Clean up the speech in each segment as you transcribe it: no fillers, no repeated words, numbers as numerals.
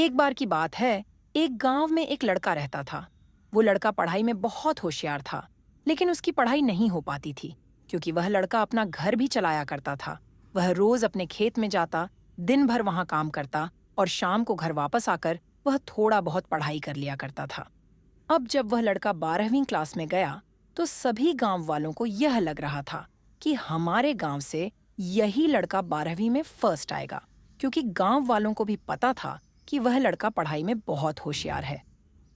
एक बार की बात है, एक गांव में एक लड़का रहता था। वो लड़का पढ़ाई में बहुत होशियार था, लेकिन उसकी पढ़ाई नहीं हो पाती थी, क्योंकि वह लड़का अपना घर भी चलाया करता था। वह रोज अपने खेत में जाता, दिन भर वहां काम करता और शाम को घर वापस आकर वह थोड़ा बहुत पढ़ाई कर लिया करता था। अब जब वह लड़का 12वीं क्लास में गया, तो सभी गांव वालों को यह लग रहा था कि हमारे गांव से यही लड़का 12वीं में फर्स्ट आएगा, क्योंकि गांव वालों को भी पता था कि वह लड़का पढ़ाई में बहुत होशियार है।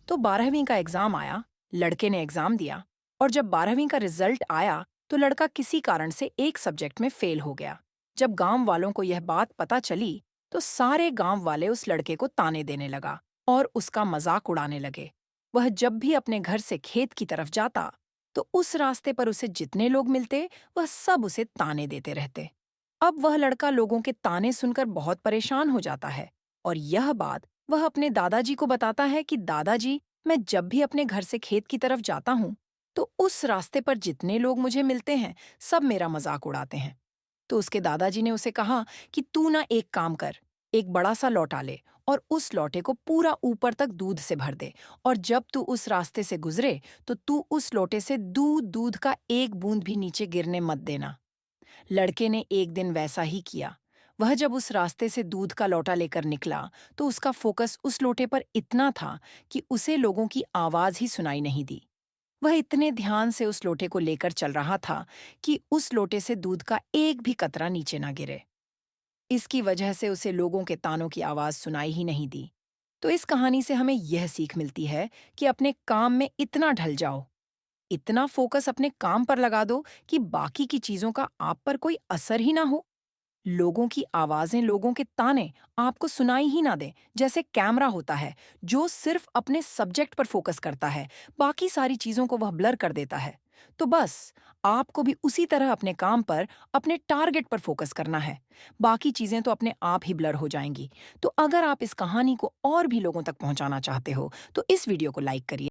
तो 12वीं का एग्जाम आया, लड़के ने एग्जाम दिया, और जब 12वीं का रिजल्ट आया, तो लड़का किसी कारण से एक सब्जेक्ट में फेल हो गया। जब गांव वालों को यह बात पता चली, तो सारे गांव वाले उस लड़के को ताने देने लगा और उसका मजाक उड़ाने लगे। वह जब भी अपने घर से खेत की तरफ जाता, तो उस रास्ते पर उसे जितने लोग मिलते, वह सब उसे ताने देते रहते। अब वह लड़का लोगों के ताने सुनकर बहुत परेशान हो जाता है, और यह बात वह अपने दादाजी को बताता है कि दादाजी, मैं जब भी अपने घर से खेत की तरफ जाता हूँ, तो उस रास्ते पर जितने लोग मुझे मिलते हैं, सब मेरा मजाक उड़ाते हैं। तो उसके दादाजी ने उसे कहा कि तू ना एक काम कर, एक बड़ा सा लौटा ले और उस लौटे को पूरा ऊपर तक दूध से भर दे, और जब तू उस रास्ते से गुजरे, तो तू उस लोटे से दूध दूध का एक बूंद भी नीचे गिरने मत देना। लड़के ने एक दिन वैसा ही किया। वह जब उस रास्ते से दूध का लोटा लेकर निकला, तो उसका फोकस उस लोटे पर इतना था कि उसे लोगों की आवाज ही सुनाई नहीं दी। वह इतने ध्यान से उस लोटे को लेकर चल रहा था कि उस लोटे से दूध का एक भी कतरा नीचे ना गिरे। इसकी वजह से उसे लोगों के तानों की आवाज सुनाई ही नहीं दी। तो इस कहानी से हमें यह सीख मिलती है कि अपने काम में इतना ढल जाओ, इतना फोकस अपने काम पर लगा दो कि बाकी की चीजों का आप पर कोई असर ही ना हो। लोगों की आवाजें, लोगों के ताने आपको सुनाई ही ना दें। जैसे कैमरा होता है, जो सिर्फ अपने सब्जेक्ट पर फोकस करता है, बाकी सारी चीजों को वह ब्लर कर देता है। तो बस आपको भी उसी तरह अपने काम पर, अपने टारगेट पर फोकस करना है। बाकी चीजें तो अपने आप ही ब्लर हो जाएंगी। तो अगर आप इस कहानी को और भी लोगों तक पहुंचाना चाहते हो, तो इस वीडियो को लाइक करिए।